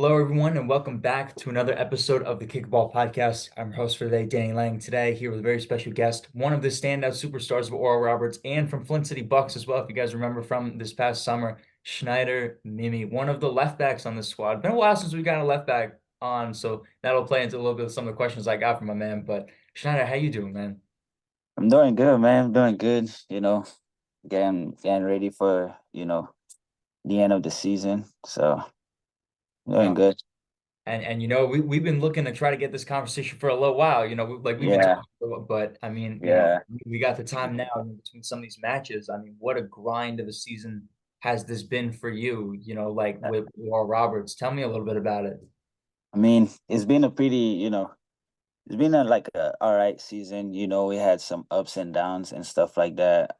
Hello, everyone, and welcome back to another episode of the Kickball Podcast. I'm your host for today, Danny Lang. Today, here with a very special guest, one of the standout superstars of Oral Roberts and from Flint City Bucks as well. If you guys remember from this past summer, Schinieder, Mimy, one of the left backs on the squad. Been a while since we got a left back on, so that'll play into a little bit of some of the questions I got from my man. But Schinieder, how you doing, man? I'm doing good, man. I'm doing good. Getting ready for, the end of the season. So doing No. good. And we've been looking to try to get this conversation for a little while. We've been Yeah, talking, but I mean, yeah. we got the time now in between some of these matches. I mean, what a grind of a season has this been for you? Like with Oral Roberts. Tell me a little bit about it. I mean, it's been a it's been like a all right season. We had some ups and downs and stuff like that.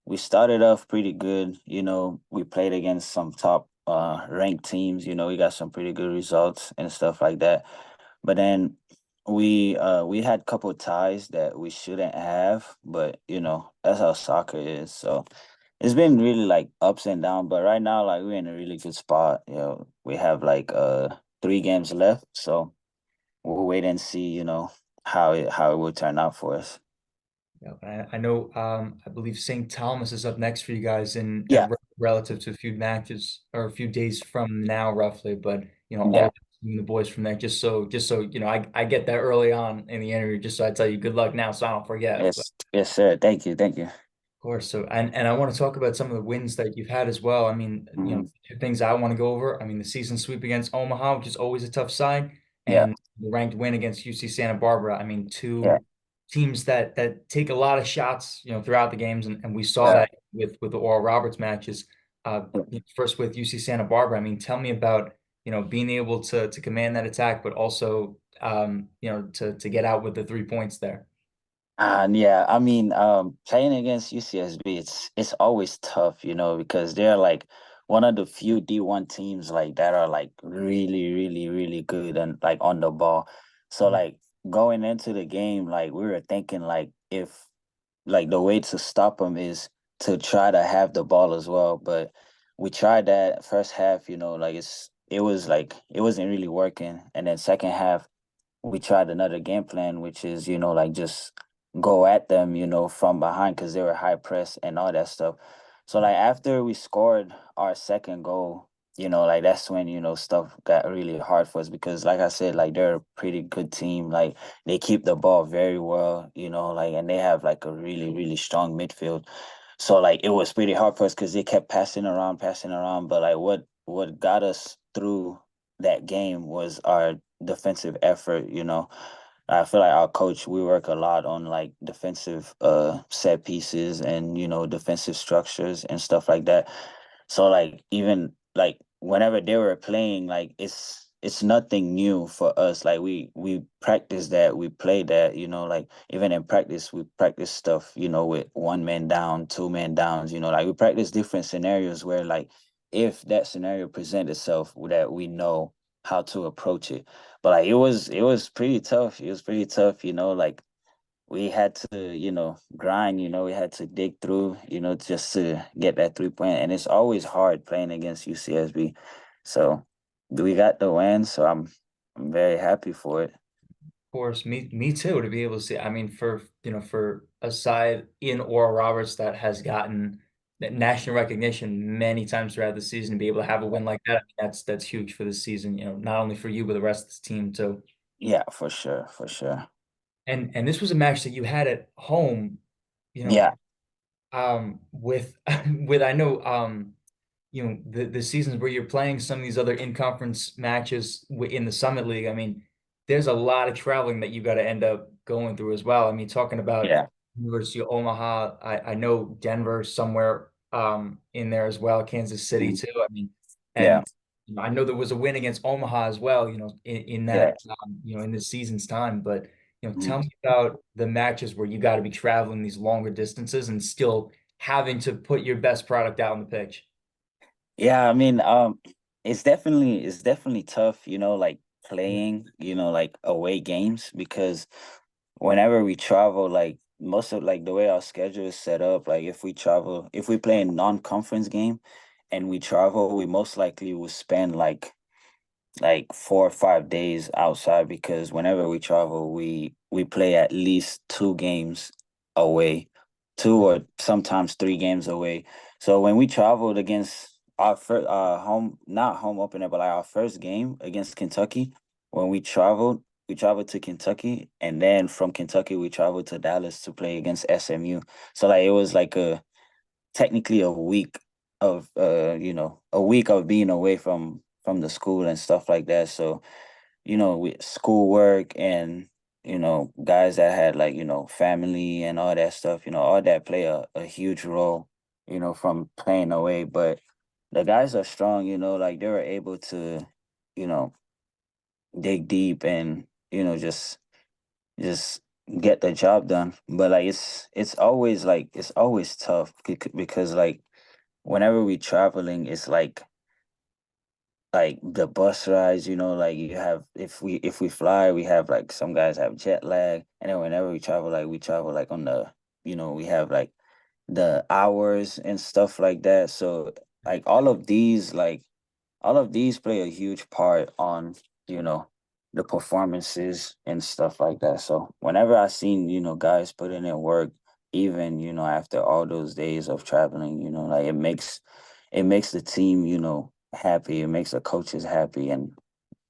We started off pretty good. We played against some top ranked teams. We got some pretty good results and stuff like that. But then we had a couple ties that we shouldn't have, but that's how soccer is. So it's been really like ups and downs, but right now like we're in a really good spot. We have like 3 games left, so we'll wait and see, how it will turn out for us. I know. I believe St. Thomas is up next for you guys in Yeah, relative to a few matches or a few days from now, roughly. But yeah. all the boys from there, just so I get that early on in the interview, just so I tell you good luck now, so I don't forget. But Yes, yes, sir. Thank you, thank you. of course, so and I want to talk about some of the wins that you've had as well. I mean, Mhm. two things I want to go over. I mean, the season sweep against Omaha, which is always a tough side, Yeah, and the ranked win against UC Santa Barbara. I mean, yeah, two teams that take a lot of shots, throughout the games, and we saw yeah. that with the Oral Roberts matches. First with UC Santa Barbara. I mean, tell me about being able to command that attack, but also to get out with the 3 points there. And yeah, I mean, playing against UCSB, it's always tough, because they're like one of the few D1 teams like that are like really, really, really good and like on the ball. So like going into the game, like we were thinking like if like the way to stop them is to try to have the ball as well. But we tried that first half, like it wasn't really working. And then second half we tried another game plan, which is, like just go at them, from behind because they were high press and all that stuff. So like after we scored our second goal, like that's when, stuff got really hard for us because like I said, like they're a pretty good team. Like they keep the ball very well, like and they have like a really, really strong midfield. So like it was pretty hard for us because they kept passing around. But like what got us through that game was our defensive effort. I feel like our coach, we work a lot on like defensive set pieces and defensive structures and stuff like that. So like even like whenever they were playing, like it's nothing new for us. Like we practice that, we play that, like even in practice we practice stuff, with 1 man down, 2 man downs, like we practice different scenarios where like if that scenario present itself that we know how to approach it. But like it was pretty tough. It was pretty tough, like we had to, grind, we had to dig through, just to get that 3 point. And it's always hard playing against UCSB. So we got the win, so I'm very happy for it. Course, me too, to be able to see. I mean, for a side in Oral Roberts that has gotten that national recognition many times throughout the season, to be able to have a win like that, I mean, that's huge for the season, not only for you, but the rest of the team too. Yeah, for sure, for sure. And this was a match that you had at home, you know, Yeah, with with I know the seasons where you're playing some of these other in-conference matches in the Summit League. I mean, there's a lot of traveling that you got to end up going through as well. I mean, talking about yeah, University of Omaha, I know Denver somewhere in there as well, Kansas City mhm, too. I mean, yeah, and I know there was a win against Omaha as well, in yeah. that in this season's time. But Mhm. tell me about the matches where you got to be traveling these longer distances and still having to put your best product out on the pitch. Yeah, I mean, it's definitely tough, like playing, like away games because whenever we travel, like most of like the way our schedule is set up, like if we play a non-conference game and we travel, we most likely will spend like like 4 or 5 days outside because whenever we travel, we play at least 2 games away, two or sometimes 3 games away. So when we traveled against our first home, not home opener, but like our first game against Kentucky, when we traveled to Kentucky, and then from Kentucky we traveled to Dallas to play against SMU. So like it was like a technically a week of a week of being away from the school and stuff like that. So with schoolwork and guys that had like family and all that stuff, all that play a huge role, from playing away. But the guys are strong, like they were able to you know dig deep and just get the job done. But like it's always tough because like whenever we traveling, it's like the bus rides, like you have if we fly, we have like some guys have jet lag, and then whenever we travel like on the we have like the hours and stuff like that. So like all of these play a huge part on you know the performances and stuff like that. So whenever I seen guys putting in work, even after all those days of traveling, like it makes the team happy. It makes the coaches happy, and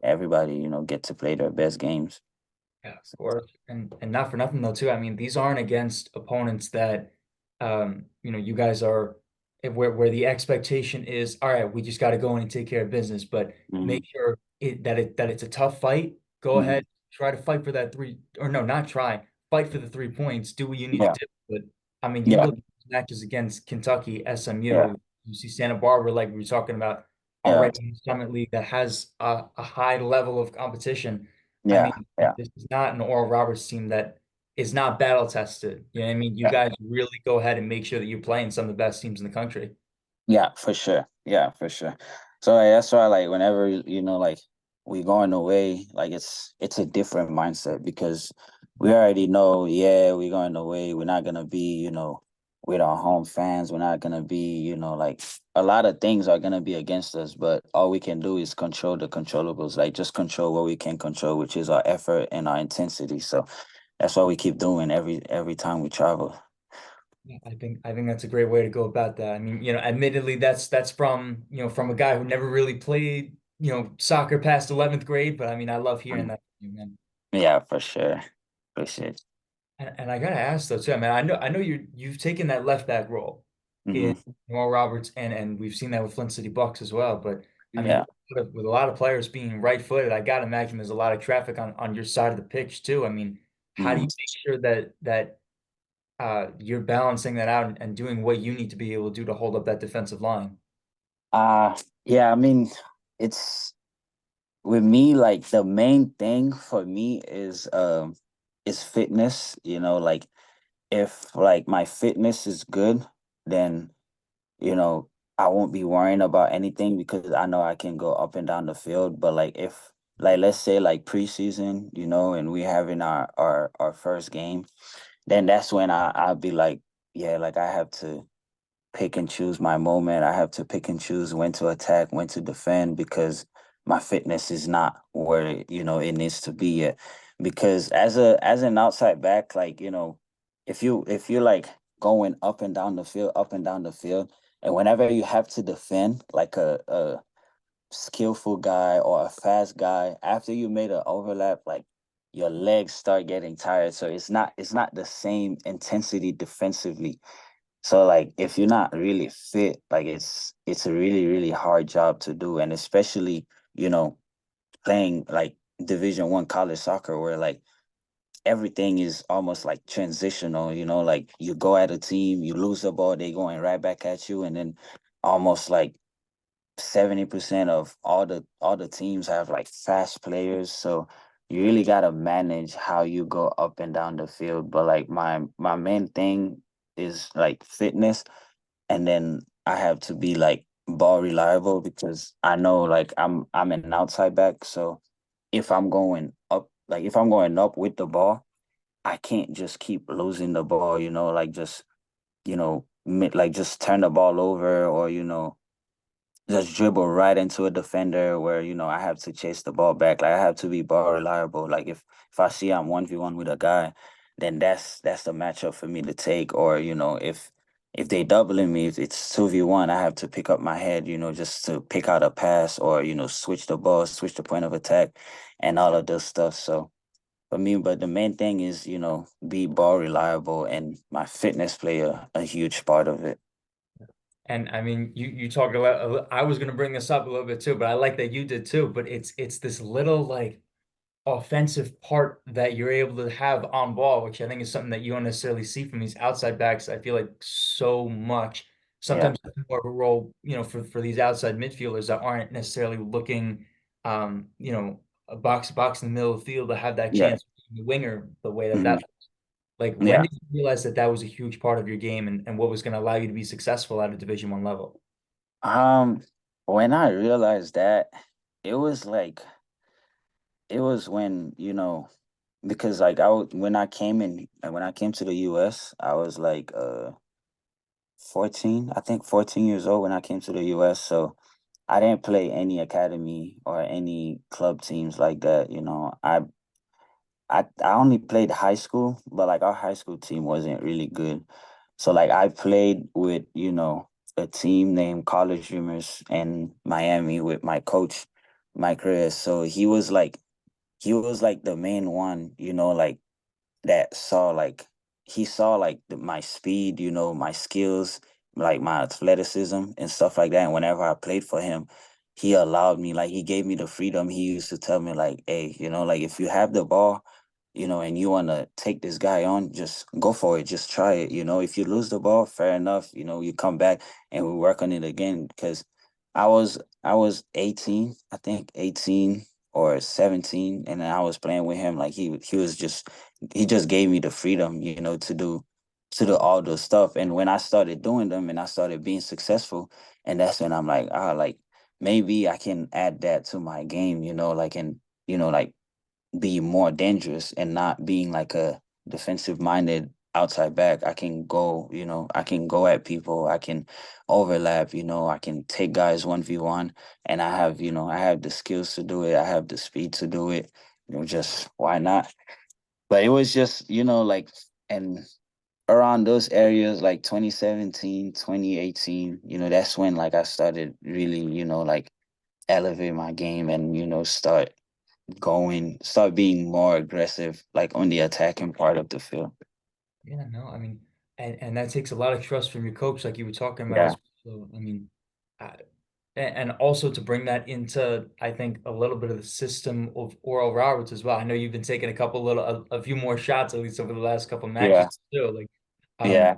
everybody get to play their best games. Yeah, of course. And not for nothing though, too. I mean, these aren't against opponents that you guys are where the expectation is, all right, we just got to go in and take care of business, but Mm, make sure that it's a tough fight. Go mm, ahead, try to fight for that three, or no, not try, fight for the 3 points, do what you need to yeah, do. But I mean, you yeah, look at matches against Kentucky, yeah, SMU, you see Santa Barbara, like we were talking about, yeah, already in the Summit League that has a high level of competition. I yeah, mean, yeah, this is not an Oral Roberts team that is not battle tested. You know what I mean? You yeah. guys really go ahead and make sure that you're playing some of the best teams in the country. Yeah, for sure. Yeah, for sure. So like, that's why like whenever like we going away, like it's a different mindset because we already know, yeah, we're going away. We're not gonna be, with our home fans. We're not gonna be, like a lot of things are gonna be against us, but all we can do is control the controllables, like just control what we can control, which is our effort and our intensity. So that's what we keep doing every time we travel. Yeah, I think that's a great way to go about that. I mean, admittedly, that's from from a guy who never really played soccer past 11th grade, but I mean, I love hearing Mm. that from you, man. Yeah, for sure. For sure. And I gotta ask though too. I mean, I know you've taken that left back role in Hmm. Noel Roberts, and we've seen that with Flint City Bucks as well. But I mean, Yeah. with a lot of players being right-footed, I gotta imagine there's a lot of traffic on your side of the pitch too. I mean, how do you Mm. make sure that you're balancing that out and doing what you need to be able to do to hold up that defensive line? Uh yeah, I mean, it's with me, like the main thing for me is fitness, like if like my fitness is good, then you know, I won't be worrying about anything because I know I can go up and down the field. But like if like let's say like preseason, and we having our first game, then that's when I'll be like, yeah, like I have to pick and choose my moment. I have to pick and choose when to attack, when to defend because my fitness is not where it needs to be yet. Because as an outside back, like if you're like going up and down the field, and whenever you have to defend like a skillful guy or a fast guy, after you made an overlap, like your legs start getting tired. So it's not the same intensity defensively. So like if you're not really fit, like it's a really, really hard job to do. And especially, you know, playing like Division 1 college soccer where like everything is almost like transitional, like you go at a team, you lose the ball, they going right back at you, and then almost like 70% of all the teams have like fast players. So you really gotta manage how you go up and down the field. But like my main thing is like fitness, and then I have to be like ball reliable because I know like I'm an outside back. So if I'm going up with the ball, I can't just keep losing the ball, like just like just turn the ball over or just dribble right into a defender where, I have to chase the ball back. Like I have to be ball reliable. Like if I see I'm 1v1 with a guy, then that's the matchup for me to take. Or, if they doubling me, if it's 2v1, I have to pick up my head, just to pick out a pass or, switch the ball, switch the point of attack and all of this stuff. So for me, but the main thing is, be ball reliable, and my fitness play a huge part of it. And I mean, you talked about. I was going to bring this up a little bit too, but I like that you did too. But it's this little like offensive part that you're able to have on ball, which I think is something that you don't necessarily see from these outside backs. I feel like so much. Yeah, Sometimes more of a role, for these outside midfielders that aren't necessarily looking, a box in the middle of the field to have that yeah, chance. The winger, the way that mhm, like, when yeah. did you realize that that was a huge part of your game and what was going to allow you to be successful at a Division 1 level? Um, when I realized that, it was like it was when, because like when I came to the US, I was like 14, I think 14 years old when I came to the US. So I didn't play any academy or any club teams like that. I only played high school, but like our high school team wasn't really good. So like I played with, a team named College Dreamers in Miami with my coach, Mike Reyes. So he was like the main one, like that saw like he saw like my speed, my skills, like my athleticism and stuff like that. And whenever I played for him, he allowed me, like he gave me the freedom. He used to tell me like, hey, like if you have the ball, and you want to take this guy on, just go for it, just try it. If you lose the ball, fair enough. You come back and we work on it again. Because I was 18, I think 18 or 17, and then I was playing with him. Like he just gave me the freedom, to do all those stuff. And when I started doing them and I started being successful, and that's when I'm like, like maybe I can add that to my game, like, and like be more dangerous and not being like a defensive minded outside back. I can go at people, I can overlap, I can take guys 1v1, and I have the skills to do it, I have the speed to do it. Just why not? But it was just, like, and around those areas like 2017, 2018, that's when like I started really, like elevate my game and, start being more aggressive, like on the attacking part of the field. Yeah, no, I mean, and that takes a lot of trust from your coach, like you were talking about Yeah, as well. So, I mean, I, and also to bring that into, I think, a little bit of the system of Oral Roberts as well. I know you've been taking a few more shots, at least over the last couple of yeah, matches too. Like, um, yeah,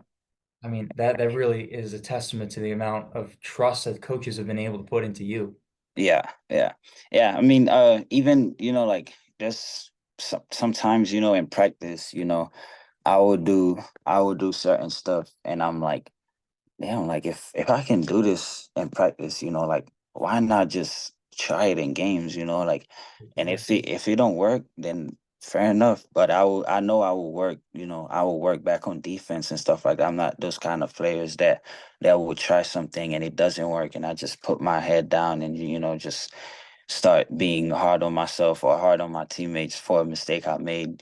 I mean, that really is a testament to the amount of trust that coaches have been able to put into you. yeah, yeah, yeah. I mean, even like just sometimes, in practice, I would do certain stuff, and I'm like, damn, like if I can do this in practice, like why not just try it in games, like, and Yeah. if it don't work, then fair enough. But I know I will work, I will work back on defense and stuff like that. I'm not those kind of players that will try something and it doesn't work and I just put my head down and just start being hard on myself or hard on my teammates for a mistake I made.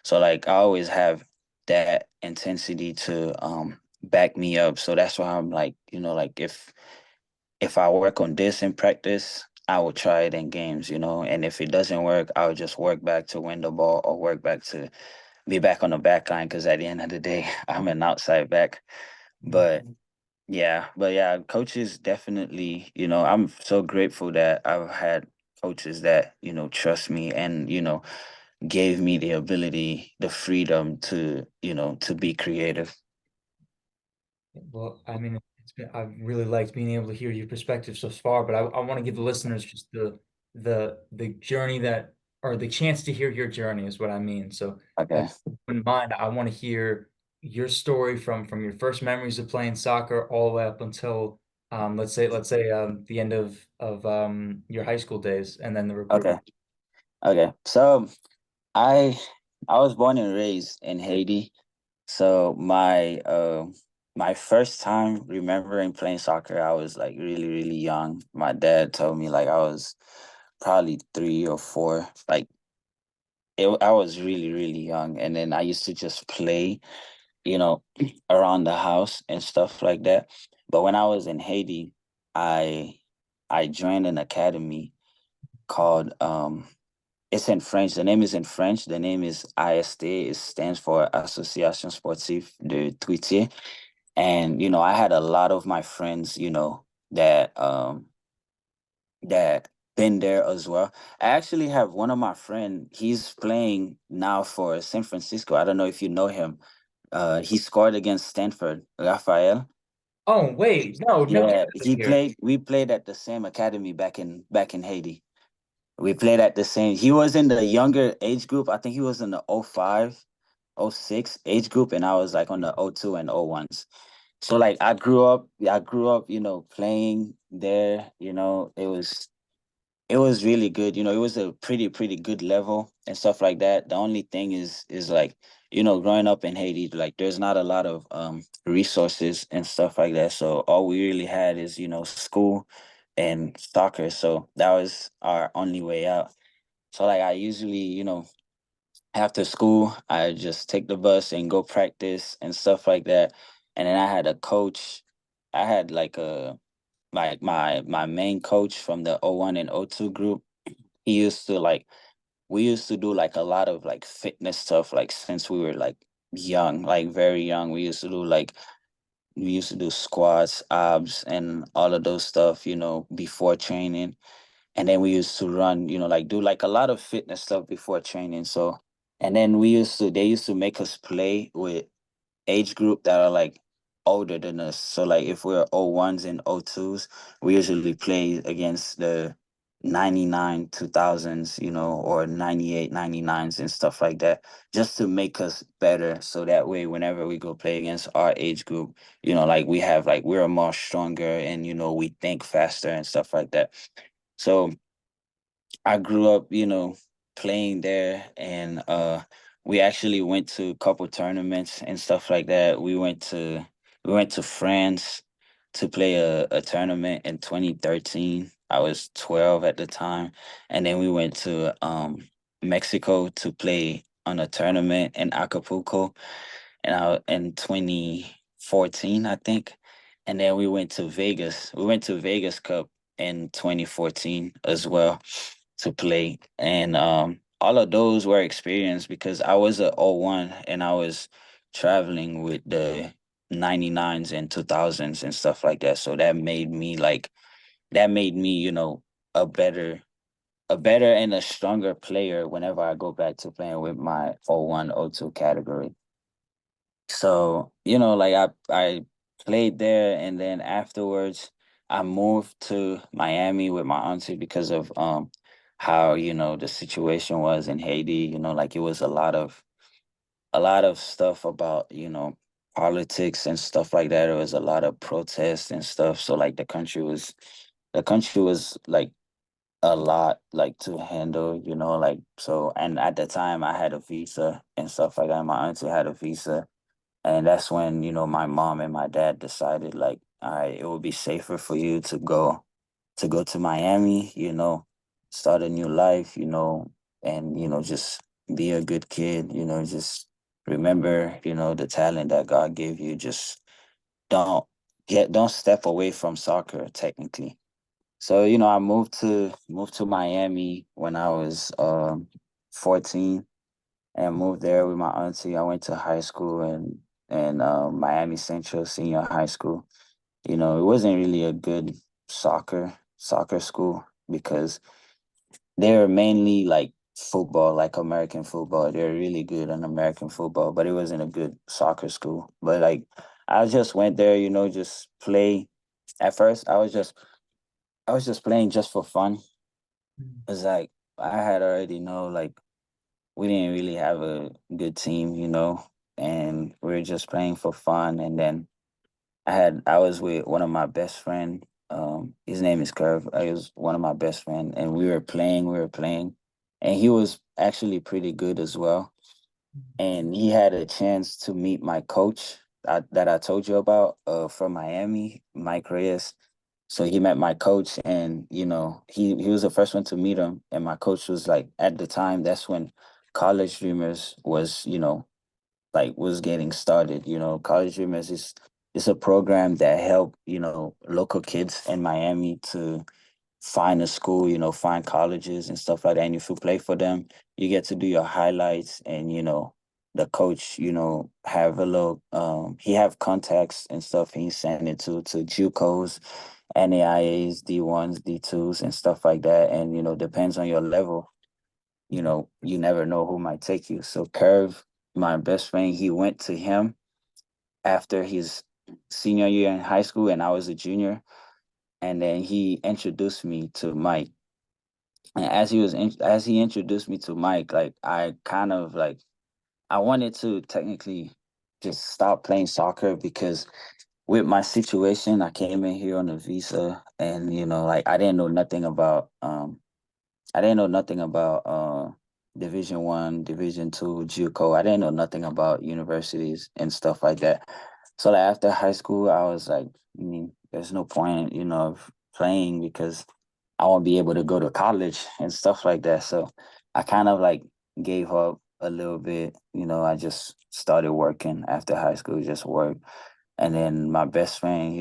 So like I always have that intensity to back me up. So that's why I'm like, like if I work on this in practice, I will try it in games, and if it doesn't work, I'll just work back to win the ball or work back to be back on the back line because at the end of the day, I'm an outside back. But but yeah, coaches definitely, I'm so grateful that I've had coaches that, trust me and, gave me the ability, the freedom to be creative. Well, I mean, I've really liked being able to hear your perspective so far, but I want to give the listeners just the journey that, or the chance to hear your journey is what I mean. So Okay. if you wouldn't mind, I want to hear your story from your first memories of playing soccer all the way up until let's say the end of your high school days and then the Okay. recruitment. Okay. So I I was born and raised in Haiti. So my my first time remembering playing soccer, I was like really, really young. My dad told me like I was probably 3 or 4. Like I was really, really young. And then I used to just play, you know, around the house and stuff like that. But when I was in Haiti, I I joined an academy called it's in French. The name is in French. The name is IST. It stands for Association Sportive de Truitier. And I had a lot of my friends, that been there as well. I actually have one of my friend. He's playing now for San Francisco. I don't know if you know him. He scored against Stanford, Rafael. Oh, wait, no, never heard Yeah, of him here. we played at the same academy back in Haiti. We played at the same. He was in the younger age group. I think he was in the 05, 06 age group, and I was like on the 02 and 01s. So like I grew up, playing there. It was really good. It was a pretty good level and stuff like that. The only thing is like, growing up in Haiti, like there's not a lot of resources and stuff like that. So all we really had is, school and soccer. So that was our only way out. So like I usually, after school, I just take the bus and go practice and stuff like that. And then I had a coach. I had like my main coach from the 01 and 02 group. He used to like we used to do like a lot of like fitness stuff like since we were like young, like very young. We used to do squats, abs, and all of those stuff, before training. And then we used to run, like do like a lot of fitness stuff before training. So, and then they used to make us play with age group that are like older than us. So like if we're 01s and 02s, we usually play against the 99 2000s, or 98 99s and stuff like that, just to make us better. So that way, whenever we go play against our age group, like we're more stronger and, we think faster and stuff like that. So I grew up, playing there, and we actually went to a couple tournaments and stuff like that. We went to France to play a tournament in 2013. I was 12 at the time, and then we went to Mexico to play on a tournament in Acapulco, and in 2014, I think. And then we went to Vegas. We went to Vegas Cup in 2014 as well to play. And all of those were experience because I was a 01 and I was traveling with the 99s and 2000s and stuff like that. So that made me, a better and a stronger player whenever I go back to playing with my 01, 02 category. So, like I played there, and then afterwards I moved to Miami with my auntie because of how, the situation was in Haiti, like it was a lot of stuff about, politics and stuff like that. There was a lot of protests and stuff. So like the country was like a lot like to handle, like so. And at the time I had a visa and stuff like that. My auntie had a visa, and that's when, my mom and my dad decided like, all right, it would be safer for you to go to Miami, start a new life, and just be a good kid, just remember, the talent that God gave you. Just don't don't step away from soccer technically. So, I moved to Miami when I was 14, and moved there with my auntie. I went to high school and Miami Central Senior High School. It wasn't really a good soccer school because they were mainly like football, like American football. They're really good on American football, but it wasn't a good soccer school. But like I just went there, just play. At first, I was just playing just for fun. It's like I had already know like we didn't really have a good team, and we were just playing for fun. And then I was with one of my best friend. His name is Curve. He was one of my best friend, and we were playing, and he was actually pretty good as well. And he had a chance to meet my coach. that I told you about from Miami, Mike Reyes. So he met my coach, and he was the first one to meet him. And my coach was like, at the time, that's when College Dreamers was, like was getting started. College Dreamers is a program that helped, local kids in Miami to find a school, find colleges and stuff like that. And if you play for them, you get to do your highlights, and the coach, have a little he have contacts and stuff. He send it to JUCOs, NAIAs, D1s, D2s and stuff like that. And depends on your level, you never know who might take you. So Curve, my best friend, he went to him after his senior year in high school, and I was a junior. And then he introduced me to Mike. And as he introduced me to Mike, like I kind of like I wanted to technically just stop playing soccer, because with my situation, I came in here on a visa, and like I didn't know nothing about Division 1, Division 2, JUCO. I didn't know nothing about universities and stuff like that. So like after high school, I was like, there's no point, of playing, because I won't be able to go to college and stuff like that. So I kind of like gave up a little bit. I just started working after high school, just work. And then my best friend,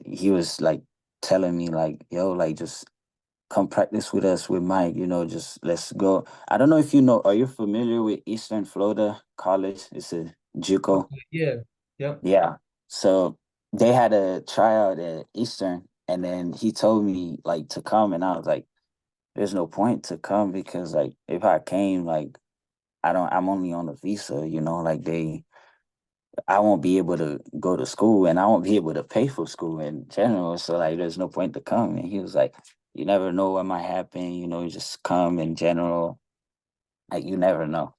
he was like telling me like, yo, like just come practice with us with Mike, just let's go. I don't know if are you familiar with Eastern Florida College? It's a JUCO. Okay, yeah. Yep. Yeah. So they had a tryout at Eastern, and then he told me like to come, and I was like, there's no point to come, because like if I came, like I'm only on a visa, like I won't be able to go to school, and I won't be able to pay for school in general. So like there's no point to come. And he was like, you never know what might happen, just come in general. Like you never know.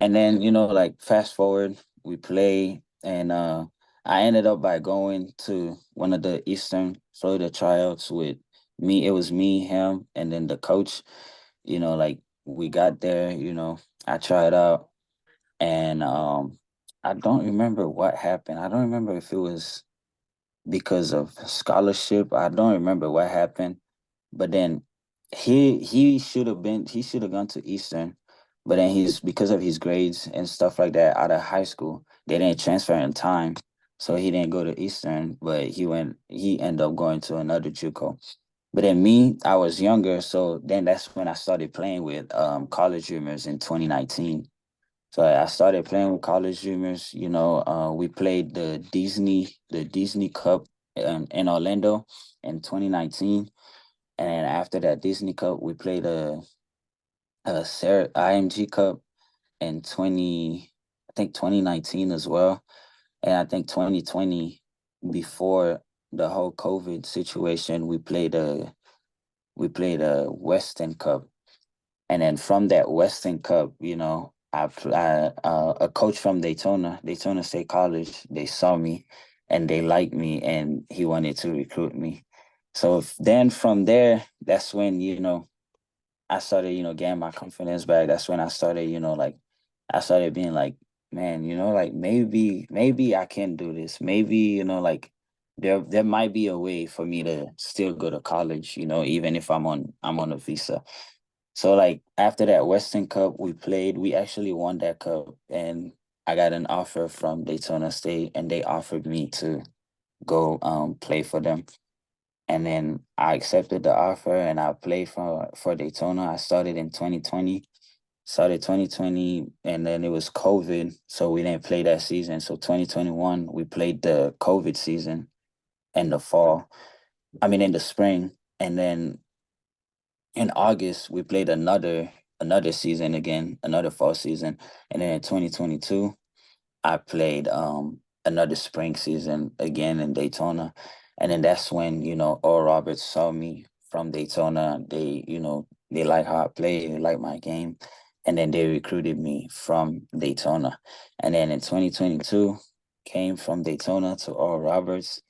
And then, like fast forward, we play, and I ended up by going to one of the Eastern Florida tryouts with me. It was me, him, and then the coach. Like we got there, I tried out, and I don't remember what happened. I don't remember if it was because of scholarship. I don't remember what happened. But then he should have gone to Eastern, but then he's because of his grades and stuff like that out of high school, they didn't transfer in time. So he didn't go to Eastern, but he ended up going to another JUCO. But then me, I was younger, so then that's when I started playing with college dreamers in 2019. So I started playing with college dreamers. We played the Disney Cup in Orlando in 2019, and after that Disney Cup, we played a Sarah IMG Cup in 2019 as well, and I think 2020, before the whole COVID situation, we played a Western Cup. And then from that Western Cup, a coach from Daytona State College, they saw me and they liked me, and he wanted to recruit me. So then from there, that's when, I started, getting my confidence back. That's when I started, like I started being like, man, like maybe I can do this. Maybe, like there might be a way for me to still go to college, even if I'm on a visa. So like after that Western Cup we played, we actually won that cup, and I got an offer from Daytona State, and they offered me to go play for them. And then I accepted the offer, and I played for Daytona. I started in 2020. Started 2020, and then it was COVID, so we didn't play that season. So 2021 we played the COVID season in the fall. I mean in the spring. And then in August we played another season again, another fall season. And then in 2022 I played another spring season again in Daytona. And then that's when, Oral Roberts saw me from Daytona. They like how I play, they like my game. And then they recruited me from Daytona. And then in 2022, came from Daytona to Oral Roberts.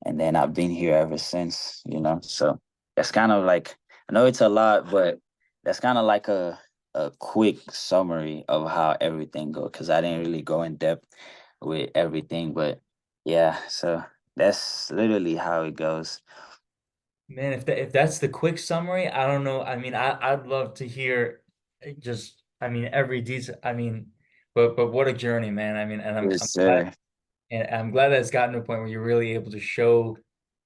And then I've been here ever since. So that's kind of like, I know it's a lot, but that's kind of like a quick summary of how everything goes, because I didn't really go in depth. with everything. But yeah, so that's literally how it goes. Man, if that's the quick summary, I don't know. I mean, I'd love to hear just I mean every detail. I mean, but what a journey, man. I mean, and I'm Yes, glad sir. and I'm glad that it's gotten to a point where you're really able to show,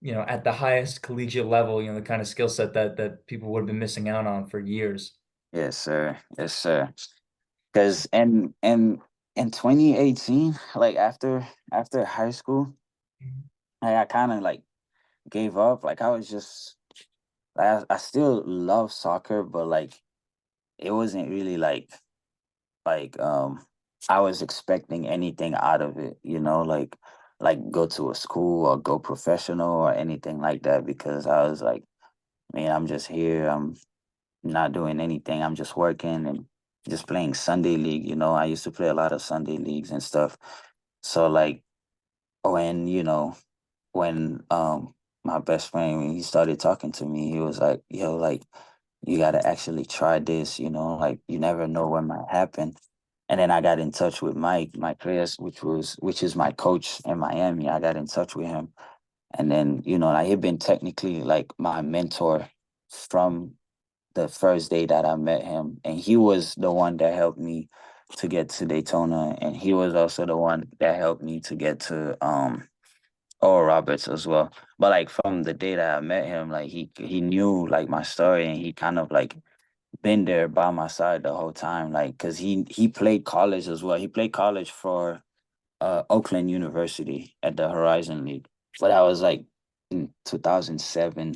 at the highest collegiate level, the kind of skill set that people would have been missing out on for years. Yes, sir. Yes, sir. Because in 2018, like after high school, I kind of like gave up. Like I was just like I still love soccer, but like it wasn't really like I was expecting anything out of it, like go to a school or go professional or anything like that because I was like, man, I'm just here. I'm not doing anything. I'm just working and just playing Sunday league. I used to play a lot of Sunday leagues and stuff. So like when, when my best friend when he started talking to me, he was like, yo, like you gotta actually try this, like you never know what might happen. And then I got in touch with Mike Reyes, which is my coach in Miami. I got in touch with him. And then, like he'd been technically like my mentor from the first day that I met him. And he was the one that helped me to get to Daytona. And he was also the one that helped me to get to Oral Roberts as well. But like from the day that I met him, like he knew like my story and he kind of like been there by my side the whole time. Like cause he played college as well. He played college for Oakland University at the Horizon League. But I was like in 2007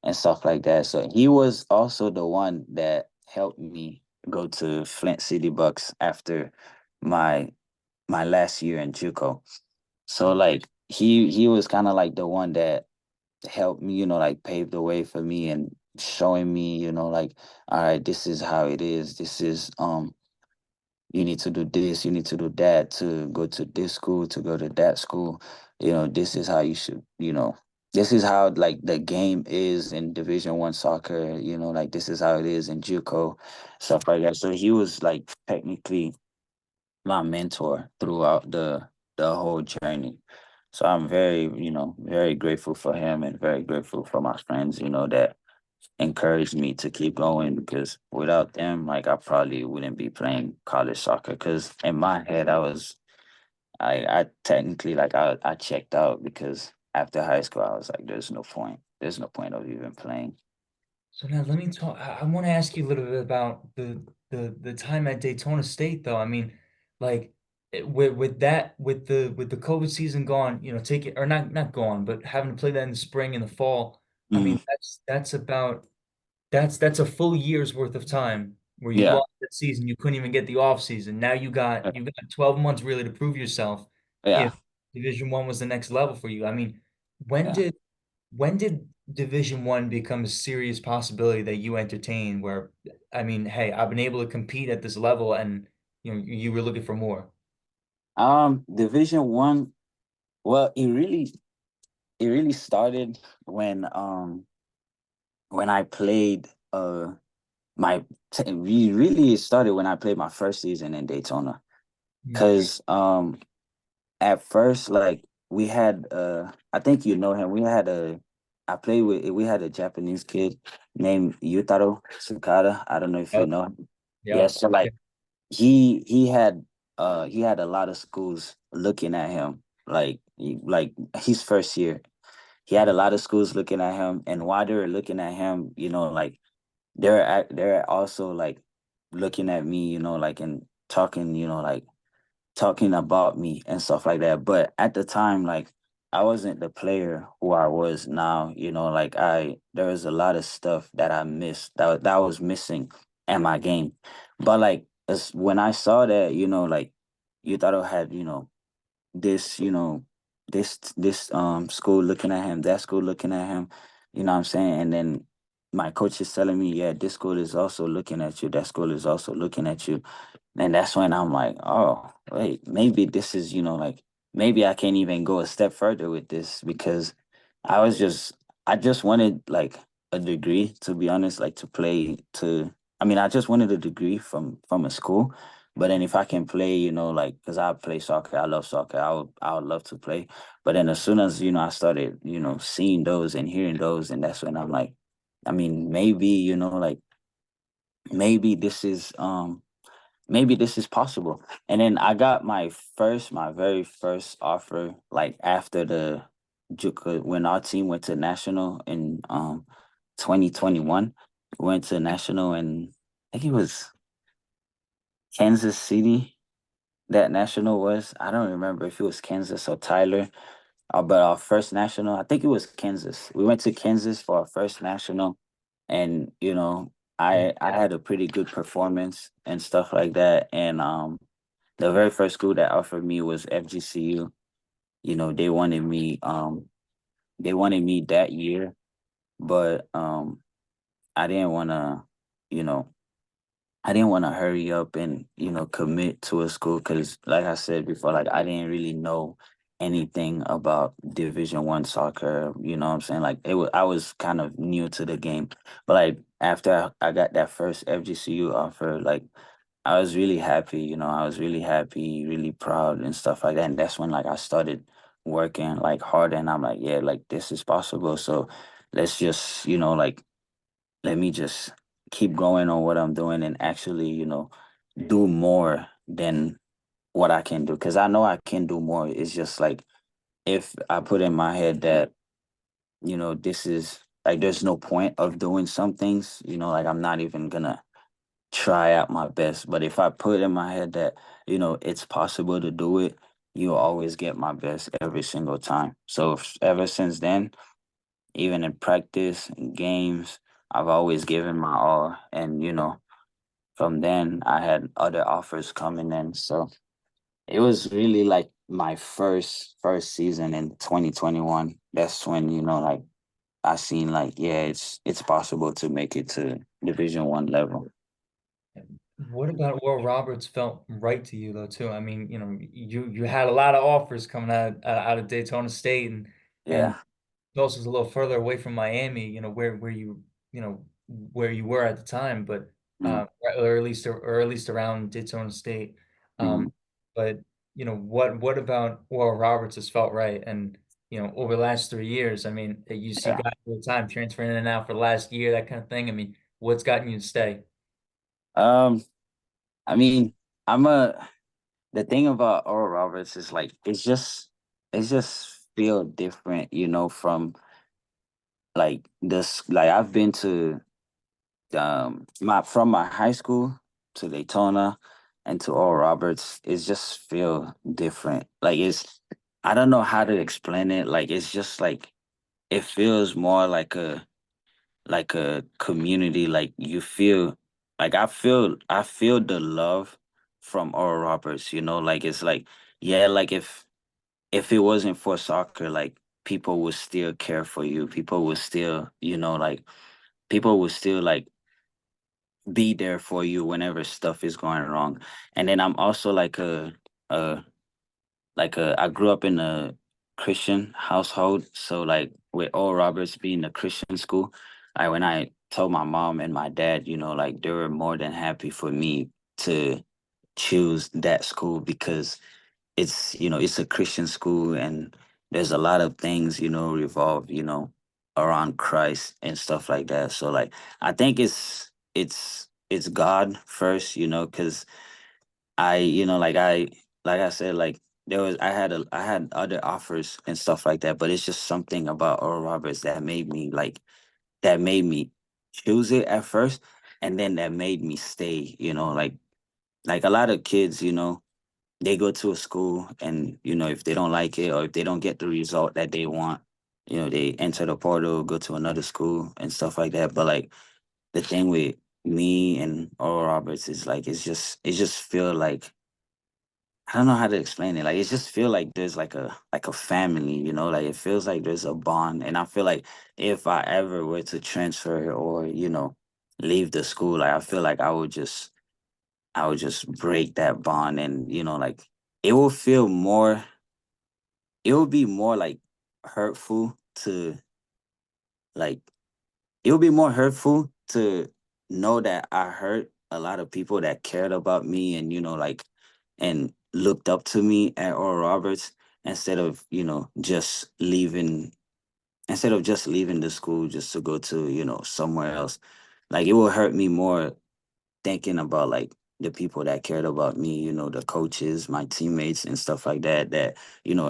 and stuff like that. So he was also the one that helped me go to Flint City Bucks after my my last year in JUCO. So like he was kind of like the one that helped me, like pave the way for me and showing me, like, all right, this is how it is. This is you need to do this, you need to do that to go to this school, to go to that school. This is how you should, this is how like the game is in Division 1 soccer, like this is how it is in JUCO, stuff like that. So he was like technically my mentor throughout the whole journey. So I'm very, very grateful for him and very grateful for my friends, that encouraged me to keep going because without them, like I probably wouldn't be playing college soccer. Because in my head, I technically like I checked out because after high school, I was like, there's no point. There's no point of even playing. So now let me talk. I want to ask you a little bit about the time at Daytona State, though. I mean, like with the COVID season gone, take it or not gone, but having to play that in the spring and the fall. I Hmm. mean, that's a full year's worth of time where you Yeah. lost that season. You couldn't even get the off season. Now you got 12 months really to prove yourself Yeah. if Division 1 was the next level for you. I mean, when Yeah. did when did Division 1 become a serious possibility that you entertained where I mean, hey, I've been able to compete at this level and you were looking for more. Division 1. Well, it really started when I played my we really started when I played my first season in Daytona. Mm. Cause at first like we had I think you know him. We had a Japanese kid named Yutaro Sukada. I don't know if you Yep. know him. Yep. Yes, so like he had a lot of schools looking at him like his first year. He had a lot of schools looking at him, and while they were looking at him, like they're also like looking at me, like and talking, like talking about me and stuff like that. But at the time, like I wasn't the player who I was now, like there was a lot of stuff that I missed that was missing in my game. But like when I saw that, like you thought I had, this, this school looking at him, that school looking at him, what I'm saying? And then my coach is telling me, yeah, this school is also looking at you, that school is also looking at you. And that's when I'm like, oh, wait, maybe this is, like maybe I can't even go a step further with this because I just wanted like a degree, to be honest, like to play to I mean, I just wanted a degree from a school. But then if I can play, like because I play soccer, I love soccer. I would love to play. But then as soon as I started, seeing those and hearing those, and that's when I'm like, I mean, maybe like maybe this is maybe this is possible. And then I got my very first offer, like after the when our team went to national in 2021, went to national, and I think it was Kansas City that national was. I don't remember if it was Kansas or Tyler. But our first national, I think it was Kansas. We went to Kansas for our first national, and I had a pretty good performance and stuff like that. And the very first school that offered me was FGCU. They wanted me. They wanted me that year, but I didn't want to. You know, I didn't want to hurry up and commit to a school because, like I said before, like I didn't really know anything about Division 1 soccer. You know what I'm saying? Like I was kind of new to the game, but like after I got that first FGCU offer, like I was really happy. I was really happy, really proud and stuff like that. And that's when like I started working like hard, and I'm like, yeah, like this is possible. So let's just like let me just keep going on what I'm doing and actually, do more than what I can do. Cause I know I can do more. It's just like if I put in my head that, this is like there's no point of doing some things, like I'm not even gonna try out my best. But if I put in my head that, it's possible to do it, you'll always get my best every single time. So ever since then, even in practice and games, I've always given my all. And, from then I had other offers coming in. So it was really like my first season in 2021. That's when, like I seen like, yeah, it's possible to make it to Division 1 level. What about Will Roberts felt right to you though too? I mean, you had a lot of offers coming out of Daytona State, and Yeah. also is a little further away from Miami, where you were at the time, but Mm, or at least around Daytona State. Um, mm, but what about Oral Roberts has felt right? And over the last 3 years, I mean, you see yeah. guys all the time transferring in and out for the last year, that kind of thing. I mean, what's gotten you to stay? Um, I mean, I'm a the thing about Oral Roberts is like it's just feel different, from like this like I've been to my from my high school to Daytona and to Oral Roberts. It just feel different. Like I don't know how to explain it. Like it's just like it feels more like a community. Like you feel like I feel the love from Oral Roberts, like it's like yeah, like if it wasn't for soccer, like people would still care for you. People would still, like people would still like be there for you whenever stuff is going wrong. And then I'm also a I grew up in a Christian household, so like with Oral Roberts being a Christian school, when I told my mom and my dad, like they were more than happy for me to choose that school because it's a Christian school and there's a lot of things, revolve, around Christ and stuff like that. So like I think it's God first, because like I said, like I had other offers and stuff like that, but it's just something about Oral Roberts that made me choose it at first, and then that made me stay, like a lot of kids, they go to a school and if they don't like it or if they don't get the result that they want, they enter the portal, go to another school and stuff like that. But like the thing with me and Oral Roberts is like it just feel like I don't know how to explain it. Like it just feel like there's like a family, like it feels like there's a bond. And I feel like if I ever were to transfer or, leave the school, like I feel like I would just break that bond and like it will feel more it will be more like hurtful to like it will be more hurtful to know that I hurt a lot of people that cared about me and, like, and looked up to me at Oral Roberts instead of, just leaving the school just to go to, somewhere else. Like it will hurt me more thinking about like the people that cared about me, the coaches, my teammates and stuff like that,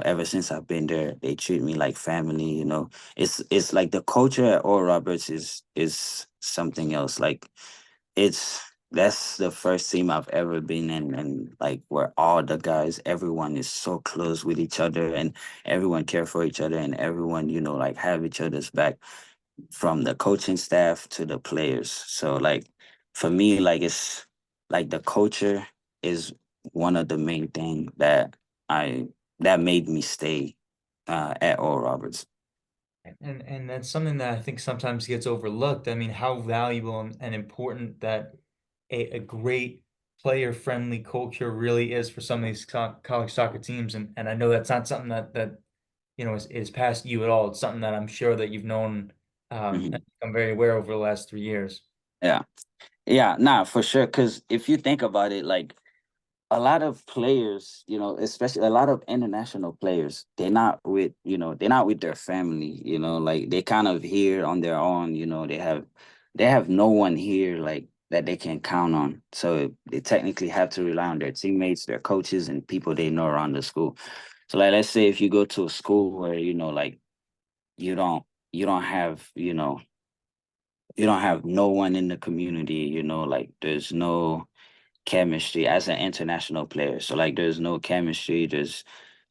ever since I've been there, they treat me like family. It's like the culture at Oral Roberts is something else. Like it's that's the first team I've ever been in, and like where all the guys, everyone is so close with each other, and everyone care for each other, and everyone, like have each other's back from the coaching staff to the players. So like for me, like it's like the culture is one of the main thing I that made me stay at Oral Roberts. And that's something that I think sometimes gets overlooked. I mean, how valuable and important that a great player-friendly culture really is for some of these college soccer teams. And I know that's not something that is past you at all. It's something that I'm sure that you've known and Mhm. become very aware over the last 3 years. Yeah. Yeah, nah, for sure. Because if you think about it, like a lot of players, especially a lot of international players, they're not with their family, like they kind of here on their own, they have no one here like that they can count on. So they technically have to rely on their teammates, their coaches, and people they know around the school. So like let's say if you go to a school where, like you don't you don't have, you don't have no one in the community, like there's no chemistry as an international player. So like there's no chemistry, there's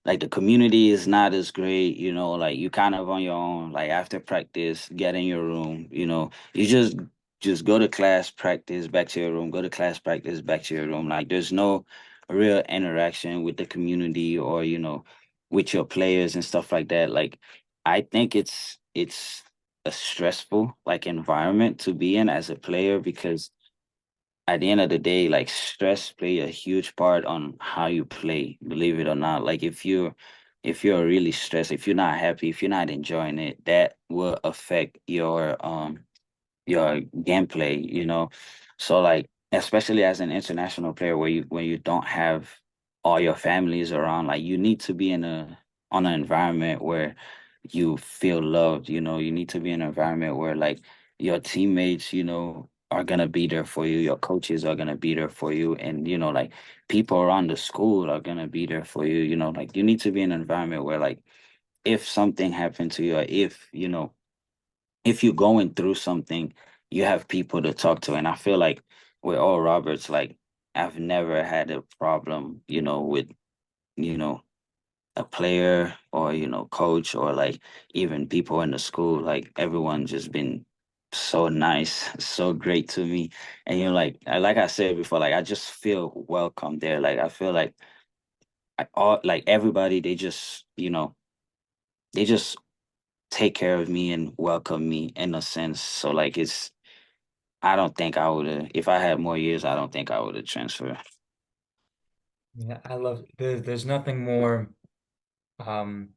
like the community is not as great, like you kind of on your own, like after practice, get in your room, you just go to class, practice, back to your room, go to class, practice, back to your room. Like there's no real interaction with the community or, with your players and stuff like that. Like I think it's a stressful like environment to be in as a player because at the end of the day, like stress play a huge part on how you play, believe it or not. Like if you're really stressed, if you're not happy, if you're not enjoying it, that will affect your gameplay, So like especially as an international player where you when you don't have all your families around, like you need to be in a on an environment where you feel loved, you need to be in an environment where like your teammates, are gonna be there for you, your coaches are gonna be there for you, and like people around the school are gonna be there for you, like you need to be in an environment where like if something happened to you or if you're going through something, you have people to talk to. And I feel like with all Roberts, like I've never had a problem, with, you know, a player or, coach or like even people in the school. Like everyone just been so nice, so great to me. And like I said before, like I just feel welcome there. Like I feel like all like everybody, they just take care of me and welcome me in a sense. So like I don't think I would have, if I had more years, I don't think I would have transferred. Yeah, I love there's nothing more um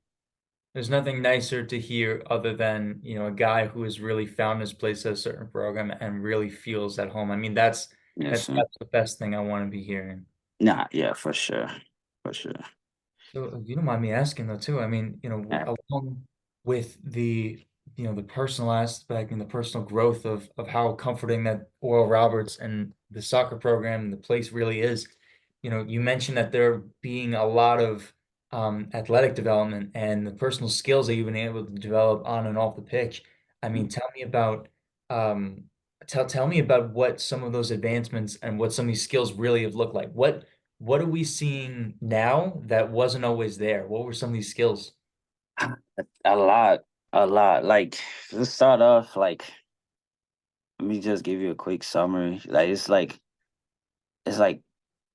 there's nothing nicer to hear other than, a guy who has really found his place at a certain program and really feels at home. I mean, that's Yes, that's sir. that's the best thing I want to be hearing. Nah, yeah, for sure. For sure. So if you don't mind me asking though too, I mean, Yeah. along with the personal aspect and the personal growth of how comforting that Oral Roberts and the soccer program and the place really is, you mentioned that there being a lot of athletic development and the personal skills that you've been able to develop on and off the pitch. I mean, um, tell me about what some of those advancements and what some of these skills really have looked like. What are we seeing now that wasn't always there? What were some of these skills? A lot, a lot. Like, let's start off, like, let me just give you a quick summary. Like, it's like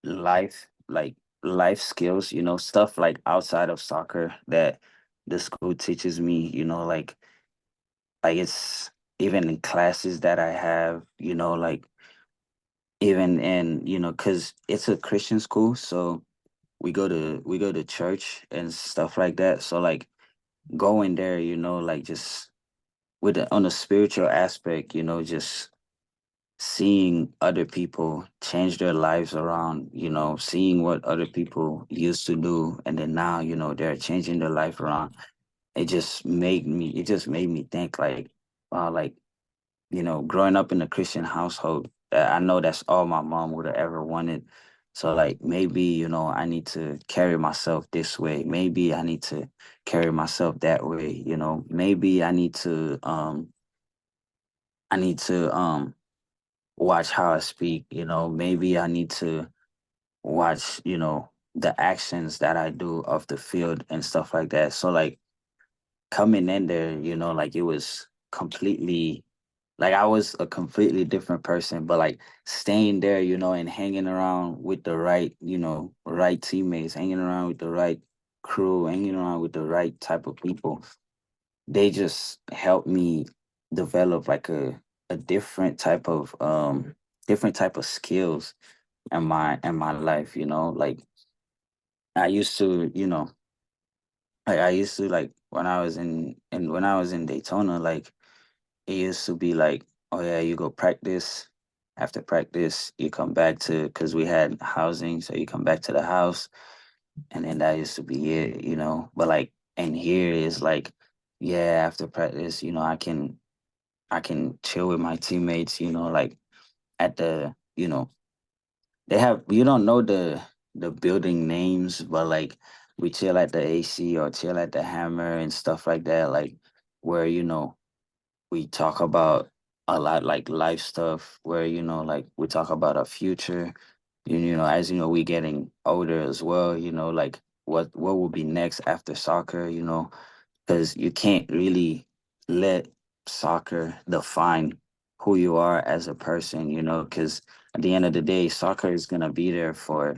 life skills, stuff like outside of soccer that the school teaches me, like it's even in classes that I have, like even in, because it's a Christian school, so we go to church and stuff like that. So like going there, like just on a spiritual aspect, just seeing other people change their lives around, seeing what other people used to do, and then now, they're changing their life around. It just made me think like, wow, like, growing up in a Christian household, I know that's all my mom would have ever wanted. So like maybe, I need to carry myself this way. Maybe I need to carry myself that way, Maybe I need to watch how I speak, maybe I need to watch, the actions that I do off the field and stuff like that. So like coming in there, like it was completely like I was a completely different person, but like staying there, and hanging around with the right teammates, hanging around with the right crew, hanging around with the right type of people, they just helped me develop like a different type of skills in my life, like I used to, I used to like when I was in Daytona, like it used to be like, oh yeah, you go practice. After practice, you come back to because we had housing, so you come back to the house, and then that used to be it. But like, and here is like, yeah, after practice, I can chill with my teammates, like at the, they have you don't know the building names, but like we chill at the AC or chill at the Hammer and stuff like that, like where we talk about a lot like life stuff where like we talk about our future. As we getting older as well, like what will be next after soccer, because you can't really let soccer define who you are as a person, because at the end of the day, soccer is going to be there for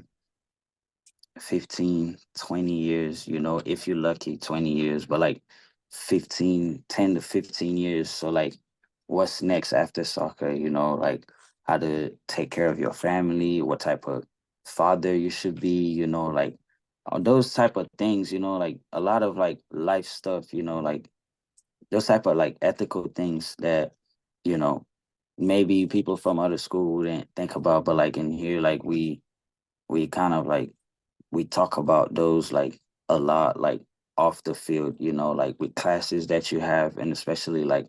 15, 20 years, if you're lucky, 20 years, but like 10 to 15 years. So like what's next after soccer, like how to take care of your family, what type of father you should be, like those type of things, like a lot of like life stuff, like those type of like ethical things that, you know, maybe people from other school wouldn't think about, but like in here, like we kind of like we talk about those like a lot, like off the field, like with classes that you have, and especially like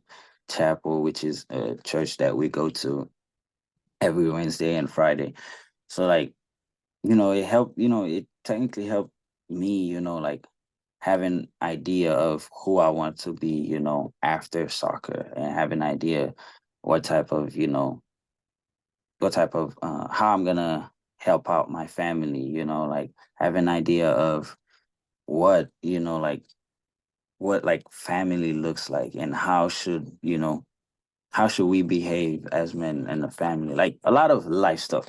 chapel, which is a church that we go to every Wednesday and Friday. So like, it helped, it technically helped me, like have an idea of who I want to be, after soccer and have an idea what type of, how I'm gonna help out my family, like have an idea of what, what like family looks like and how should we behave as men in the family, like a lot of life stuff.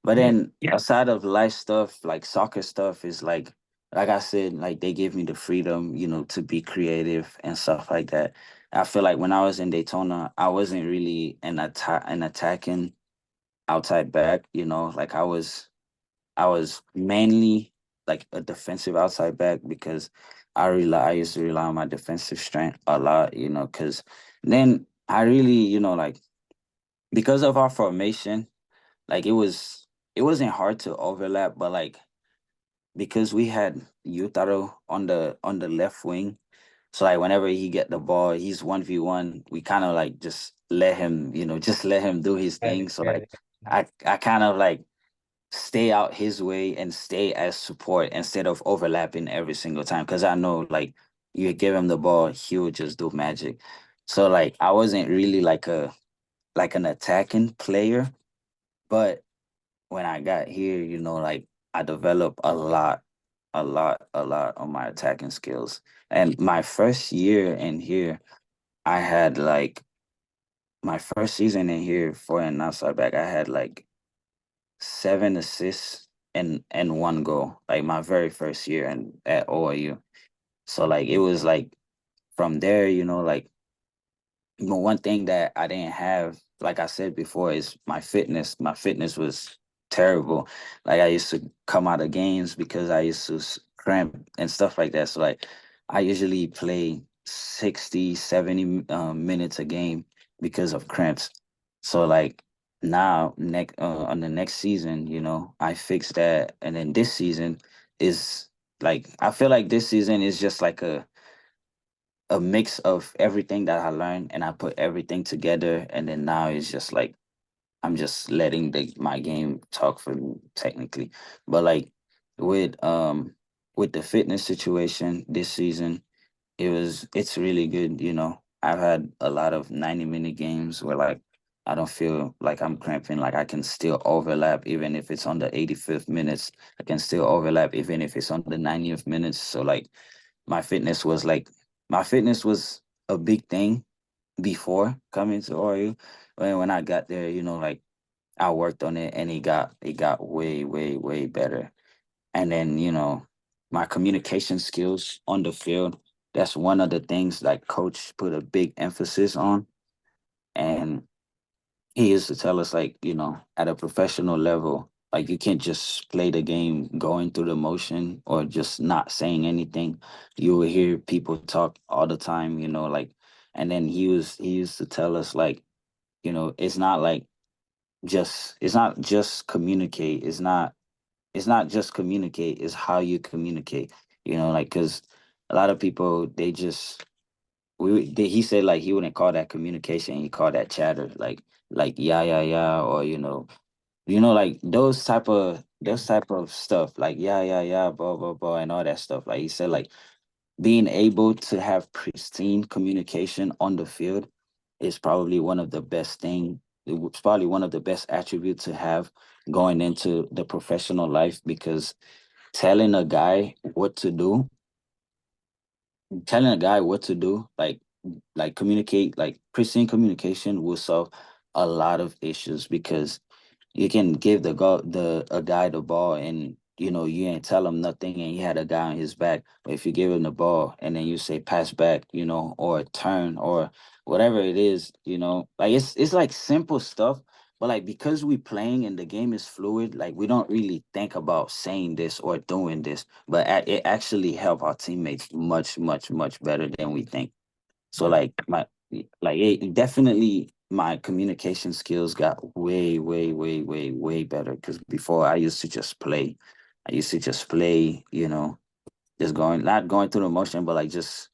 But Yeah. then outside of life stuff, like soccer stuff is like I said, like they give me the freedom, to be creative and stuff like that. I feel like when I was in Daytona, I wasn't really an attacking outside back, like I was mainly like a defensive outside back because I used to rely on my defensive strength a lot, because then I really, like because of our formation, like it wasn't hard to overlap, but like because we had Yutaro on the left wing, so like whenever he get the ball, he's 1v1. We kind of like just let him, just let him do his Got it, thing. So got like it. I kind of like stay out his way and stay as support instead of overlapping every single time. Because I know like you give him the ball, he will just do magic. So like I wasn't really like an attacking player, but when I got here, like I developed a lot on my attacking skills. And my first year in here, I had like my first season in here for an outside back, I had like 7 assists and one goal, like my very first year at OIU. So like it was like from there, like one thing that I didn't have, like I said before, is my fitness. My fitness was terrible. Like I used to come out of games because I used to cramp and stuff like that. So like I usually play 60, 70 minutes a game because of cramps. So like now next on the next season, I fixed that, and then this season is like I feel like this season is just like a mix of everything that I learned, and I put everything together, and then now it's just like I'm just letting my game talk for me technically. But like with um with the fitness situation this season, it's really good. I've had a lot of 90-minute games where like I don't feel like I'm cramping, like I can still overlap even if it's on the 85th minutes. I can still overlap even if it's on the 90th minutes. So like my fitness was like my fitness was a big thing before coming to RU. When I got there, like I worked on it and it got way, way, way better. And then, my communication skills on the field, that's one of the things like coach put a big emphasis on. And he used to tell us like, at a professional level, like you can't just play the game going through the motion or just not saying anything. You will hear people talk all the time, like and then he used to tell us like, it's not like it's not just communicate. It's not just communicate, it's how you communicate. Like because a lot of people they just he said like he wouldn't call that communication, he called that chatter, like yeah yeah yeah, or like those type of stuff, like yeah yeah yeah, blah blah blah, and all that stuff. Like he said, like being able to have pristine communication on the field is probably one of the best thing. It's probably one of the best attributes to have going into the professional life, because telling a guy what to do, telling a guy what to do, like communicate, like pristine communication will solve a lot of issues, because you can give a guy the ball, and you ain't tell him nothing, and he had a guy on his back. But if you give him the ball and then you say pass back, or turn or whatever it is, like it's like simple stuff. But like because we playing and the game is fluid, like we don't really think about saying this or doing this, but it actually help our teammates much much much better than we think. So Yeah. it definitely, my communication skills got way, way, way, way, way better. Because before I used to just play. I used to just play, just not going through the motion, but like just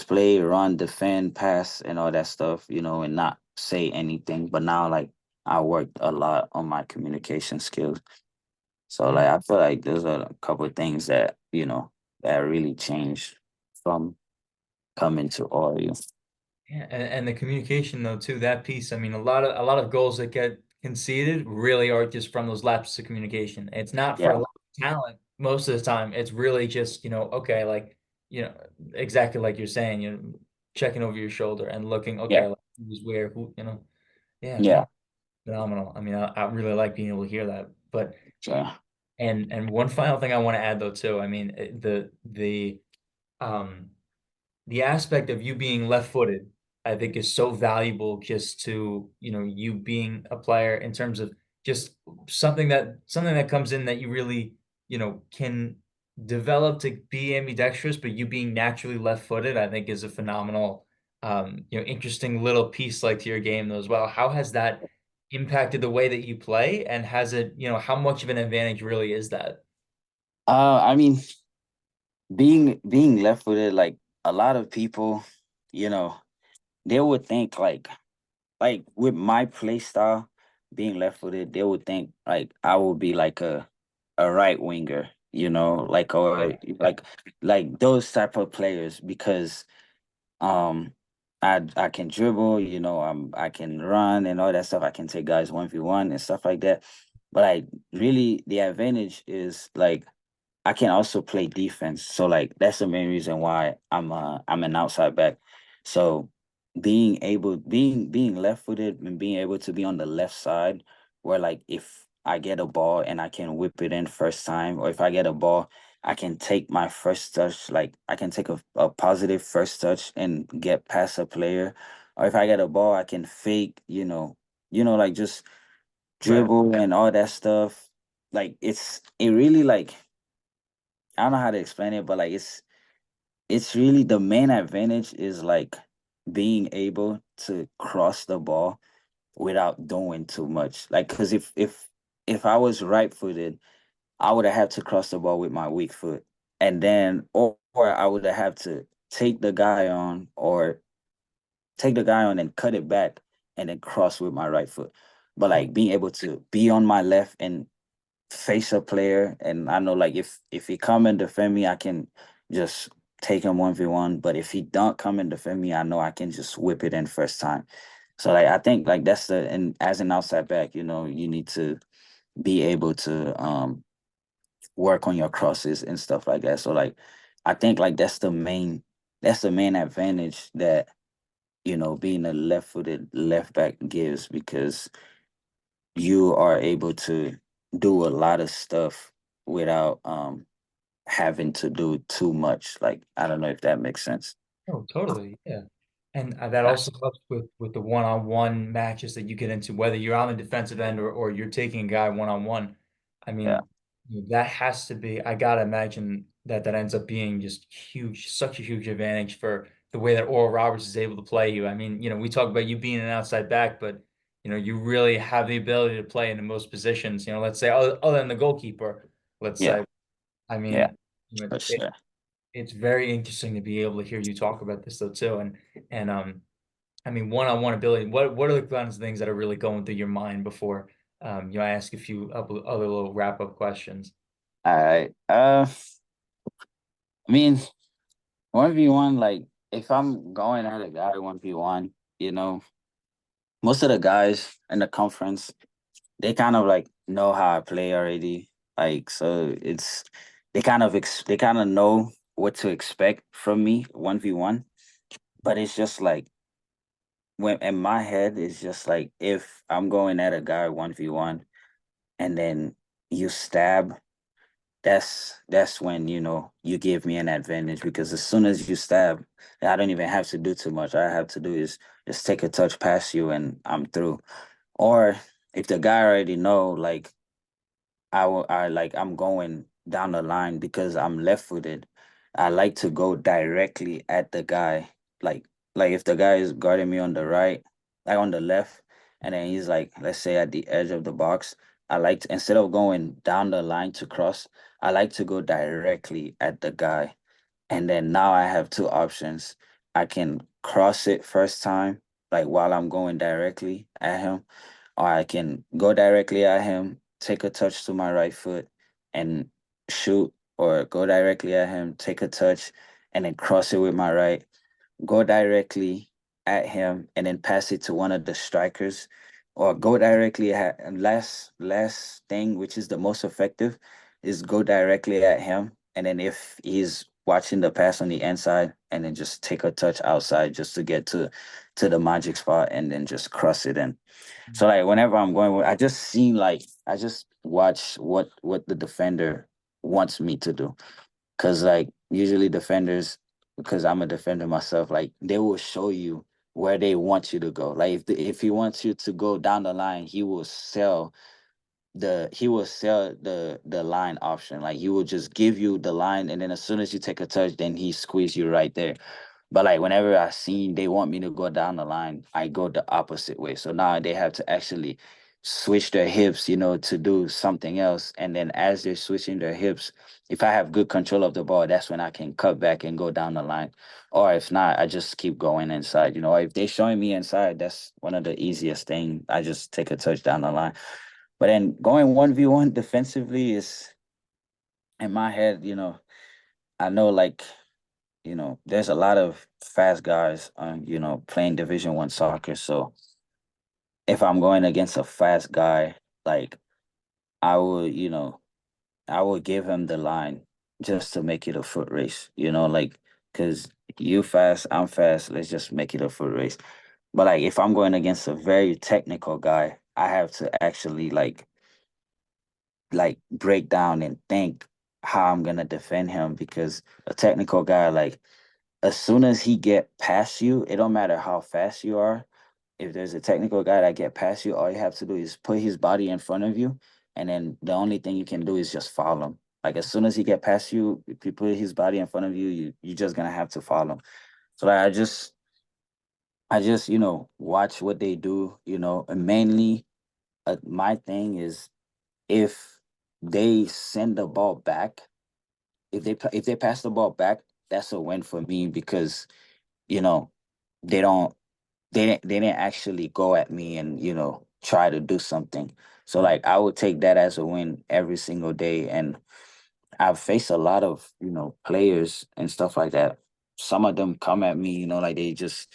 play, run, defend, pass, and all that stuff, and not say anything. But now like I worked a lot on my communication skills. So like Mm. I feel like there's a couple of things that, that really changed from coming to Oreo. Yeah, and the communication though too, that piece. I mean, a lot of goals that get conceded really are just from those lapses of communication. It's not for a Yeah. lack of talent most of the time. It's really just, okay, like, exactly like you're saying, checking over your shoulder and looking, Yeah. okay, like who's where, yeah, Yeah. no, phenomenal. I mean, I really like being able to hear that. But Sure. and one final thing I want to add though too. I mean, um the aspect of you being left-footed, I think is so valuable just to, you being a player in terms of just something that comes in that you really, can develop to be ambidextrous, but you being naturally left-footed, I think is a phenomenal, interesting little piece like to your game though as well. How has that impacted the way that you play, and has it, how much of an advantage really is that? I mean, being left-footed, like a lot of people, you know, they would think like with my play style, being left-footed, they would think like I would be like a right winger, like or Right. like those type of players, because um I can dribble, I can run and all that stuff. I can take guys 1v1 and stuff like that. But like really the advantage is like I can also play defense. So like that's the main reason why I'm an outside back. So being left footed and being able to be on the left side, where like if I get a ball and I can whip it in first time, or if I get a ball, I can take my first touch, like I can take a positive first touch and get past a player. Or if I get a ball, I can fake, like just Right. dribble and all that stuff. Like it really like I don't know how to explain it, but like it's really the main advantage is like being able to cross the ball without doing too much. Like, because if I was right footed, I would have had to cross the ball with my weak foot, and then or I would have to take the guy on or take the guy on and cut it back and then cross with my right foot. But like being able to be on my left and face a player, and I know like if he come and defend me, I can just take him 1v1. But if he don't come and defend me, I know I can just whip it in first time. So like I think like that's the and as an outside back, you need to be able to work on your crosses and stuff like that. So like I think like that's the main advantage that being a left-footed left back gives, because you are able to do a lot of stuff without having to do too much. Like I don't know if that makes sense. Oh, totally. Yeah. And that Yeah, also helps with the one-on-one matches that you get into, whether you're on the defensive end or you're taking a guy one-on-one. I yeah, mean, that has to be, I gotta imagine that that ends up being just huge, such a huge advantage for the way that Oral Roberts is able to play you. I mean, we talk about you being an outside back, but you really have the ability to play in the most positions. Let's say other than the goalkeeper, let's yeah, say. I yeah, mean, for sure. it's very interesting to be able to hear you talk about this though too. And I mean, one-on-one ability. What are the kinds of things that are really going through your mind before I ask a few other little wrap-up questions? All right. I mean, 1v1, like if I'm going at a guy 1v1, most of the guys in the conference, they kind of like know how I play already. Like so they kind of know what to expect from me 1v1. But it's just like when in my head, it's just like if I'm going at a guy 1v1 and then you stab, that's when you give me an advantage, because as soon as you stab, I don't even have to do too much. All I have to do is just take a touch past you and I'm through. Or if the guy already know, like I'm going down the line because I'm left footed. I like to go directly at the guy. Like if the guy is guarding me on the right, like on the left, and then he's like, let's say at the edge of the box, I like to, instead of going down the line to cross, I like to go directly at the guy. And then now I have two options. I can cross it first time, like while I'm going directly at him, or I can go directly at him, take a touch to my right foot and shoot, or go directly at him, take a touch, and then cross it with my right, go directly at him and then pass it to one of the strikers, or go directly at, and last thing, which is the most effective, is go directly at him, and then if he's watching the pass on the inside, and then just take a touch outside just to get to the magic spot and then just cross it in. So like whenever I'm going with, I just watch what the defender wants me to do. Cause like usually defenders, because I'm a defender myself, like they will show you where they want you to go. Like if he wants you to go down the line, he will sell the line option. Like he will just give you the line, and then as soon as you take a touch, then he squeeze you right there. But like whenever I seen they want me to go down the line, I go the opposite way. So now they have to actually switch their hips, to do something else. And then as they're switching their hips, if I have good control of the ball, that's when I can cut back and go down the line. Or if not, I just keep going inside. Or if they're showing me inside, that's one of the easiest thing. I just take a touch down the line. But then going 1v1 defensively is in my head, I know like there's a lot of fast guys playing Division 1 soccer. So if I'm going against a fast guy, like I would, I would give him the line just to make it a foot race, like because you fast, I'm fast, let's just make it a foot race. But like if I'm going against a very technical guy, I have to actually like break down and think how I'm gonna defend him, because a technical guy, like as soon as he get past you, it don't matter how fast you are. If there's a technical guy that get past you, all you have to do is put his body in front of you, and then the only thing you can do is just follow him. Like as soon as he get past you, if you put his body in front of you, you're just gonna have to follow him. So like, I just I just, watch what they do, and mainly my thing is if they send the ball back, if they pass the ball back, that's a win for me because, you know, they don't they didn't actually go at me and, try to do something. So like I would take that as a win every single day. And I've faced a lot of, players and stuff like that. Some of them come at me, like they just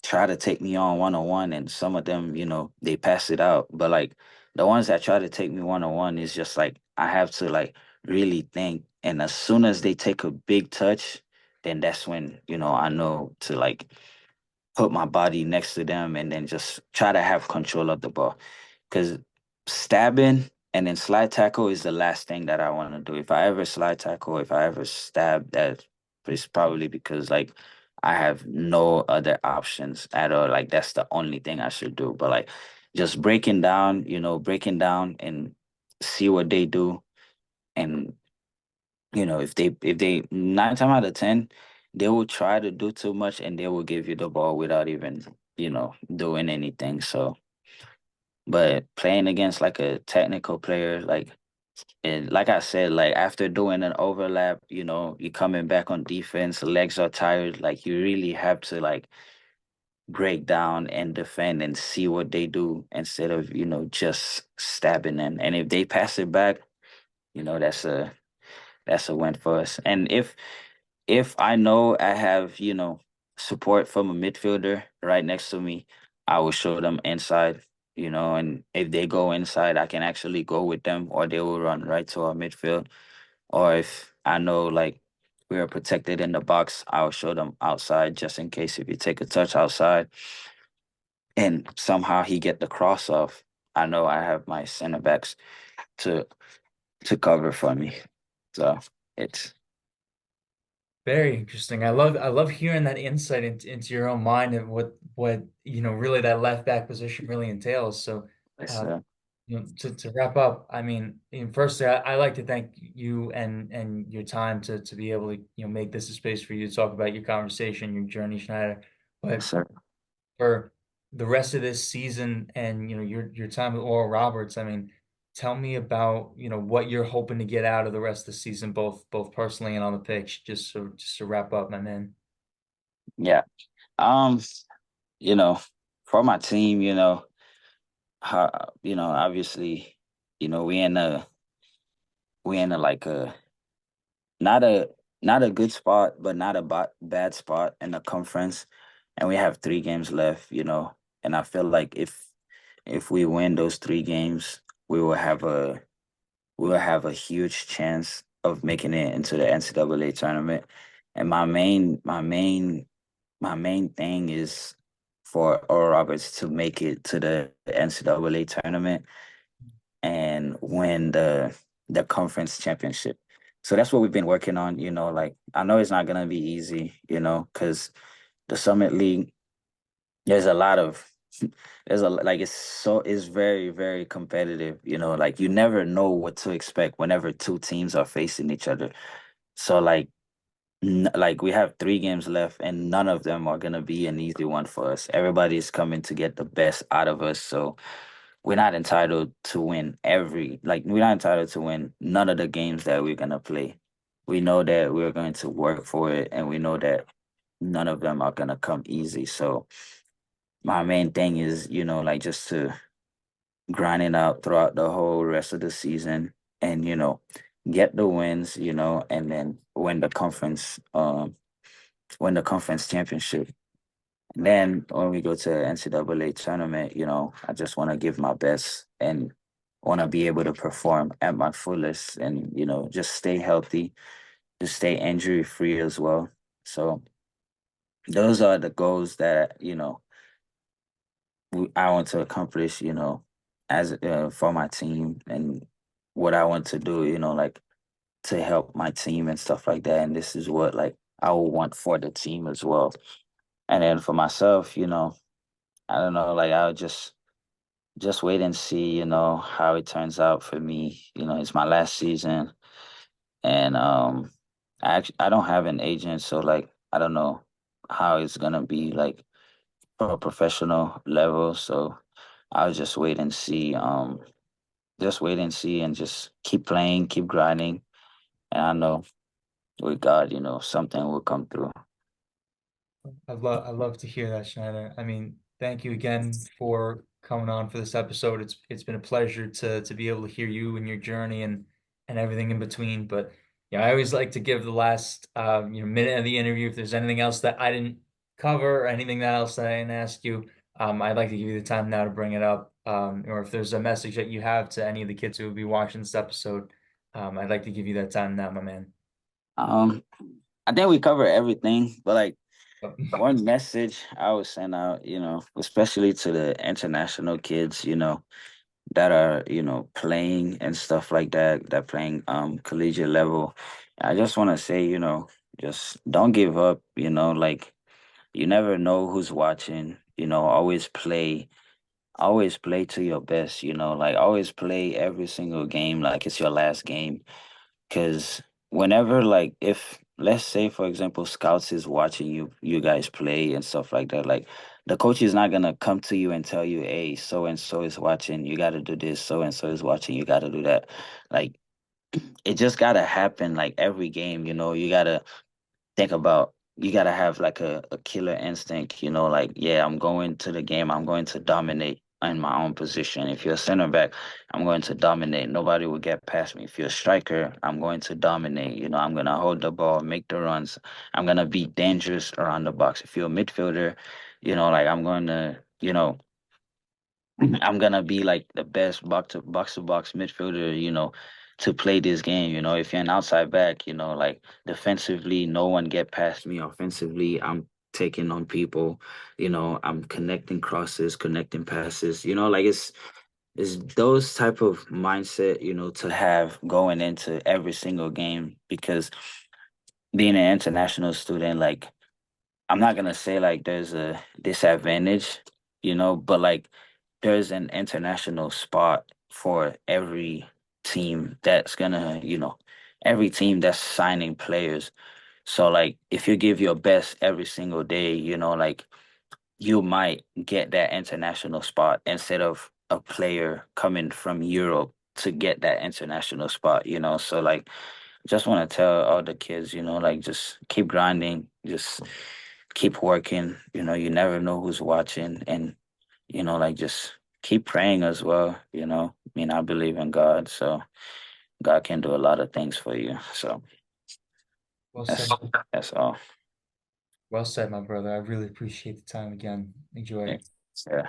try to take me on one on one, and some of them, they pass it out. But like the ones that try to take me one on one is just like I have to like really think. And as soon as they take a big touch, then that's when, I know to like put my body next to them and then just try to have control of the ball. Because stabbing and then slide tackle is the last thing that I want to do. If I ever slide tackle, if I ever stab, that is probably because like I have no other options at all. Like that's the only thing I should do. But like just breaking down and see what they do. And if they 9 times out of 10, they will try to do too much and they will give you the ball without even, doing anything. So, but playing against like a technical player, like, and like I said, like after doing an overlap, you're coming back on defense, legs are tired. Like you really have to like break down and defend and see what they do instead of, just stabbing them. And if they pass it back, that's a win for us. And if I know I have, support from a midfielder right next to me, I will show them inside, and if they go inside, I can actually go with them or they will run right to our midfield. Or if I know like we are protected in the box, I'll show them outside just in case if you take a touch outside and somehow he get the cross off, I know I have my center backs to to cover for me. So it's Very interesting. I love hearing that insight into your own mind and what really that left back position really entails. So it's uh to wrap up, I mean, firstly, I like to thank you and your time to be able to make this a space for you to talk about your conversation, your journey, Schneider. But sir. for the rest of this season and your time with Oral Roberts, I mean, tell me about what you're hoping to get out of the rest of the season, both personally and on the pitch, just to wrap up, my man. Yeah. Um, you know, for my team, obviously, we in a like a not a not a good spot, but not a bad spot in the conference, and we have 3 games left, and I feel like if we win those 3 games, we will have a we will have a huge chance of making it into the NCAA tournament. And my main thing is for Oral Roberts to make it to the NCAA tournament and win the conference championship. So that's what we've been working on, like I know it's not gonna be easy, because the Summit League, there's a lot of there's a like it's very, very competitive, like you never know what to expect whenever two teams are facing each other. So like we have 3 games left and none of them are gonna be an easy one for us. Everybody is coming to get the best out of us. So we're not entitled to win we're not entitled to win none of the games that we're gonna play. We know that we're going to work for it and we know that none of them are gonna come easy. So my main thing is, like just to grind it out throughout the whole rest of the season and, get the wins, and then win the conference championship. And then when we go to NCAA tournament, I just want to give my best and want to be able to perform at my fullest and, just stay healthy, just stay injury free as well. So those are the goals that, I want to accomplish, as for my team and what I want to do, like to help my team and stuff like that. And this is what like I would want for the team as well. And then for myself, I don't know, like I'll just wait and see, how it turns out for me. It's my last season and I don't have an agent, so like I don't know how it's gonna be like for a professional level. So I'll just wait and see. Just wait and see and just keep playing, keep grinding. And I know with God, something will come through. I love to hear that, Schneider. I mean, thank you again for coming on for this episode. It's been a pleasure to be able to hear you and your journey and everything in between. But yeah, I always like to give the last minute of the interview if there's anything else that I didn't cover or anything else that I didn't ask you. I'd like to give you the time now to bring it up. Or if there's a message that you have to any of the kids who will be watching this episode, I'd like to give you that time now, my man. Um, I think we cover everything, but like one message I would send out, especially to the international kids, that are, playing and stuff like that, that playing collegiate level. I just want to say, just don't give up, like you never know who's watching, always play to your best, like always play every single game like it's your last game. Because whenever, like, if let's say, for example, scouts is watching you guys play and stuff like that, like the coach is not gonna come to you and tell you, hey, so and so is watching, you gotta do this, so and so is watching, you gotta do that. Like it just gotta happen like every game, you gotta think about you gotta have like a killer instinct, like, yeah, I'm going to the game, I'm going to dominate in my own position. If you're a center back, I'm going to dominate. Nobody will get past me. If you're a striker, I'm going to dominate. I'm gonna hold the ball, make the runs. I'm gonna be dangerous around the box. If you're a midfielder, like I'm going to, I'm gonna be like the best box to box midfielder, to play this game. If you're an outside back, like defensively, no one get past me. Offensively, I'm taking on people, I'm connecting crosses, connecting passes, like it's those type of mindset, to have going into every single game because being an international student, like I'm not gonna say like there's a disadvantage, but like there's an international spot for every team that's gonna, every team that's signing players. So like if you give your best every single day, like you might get that international spot instead of a player coming from Europe to get that international spot, So like just want to tell all the kids, like just keep grinding, just keep working, you never know who's watching and like just keep praying as well, I mean, I believe in God, so God can do a lot of things for you. So Well that's said. that's all. Well said, my brother. I really appreciate the time again. Yeah. Enjoy. Yeah.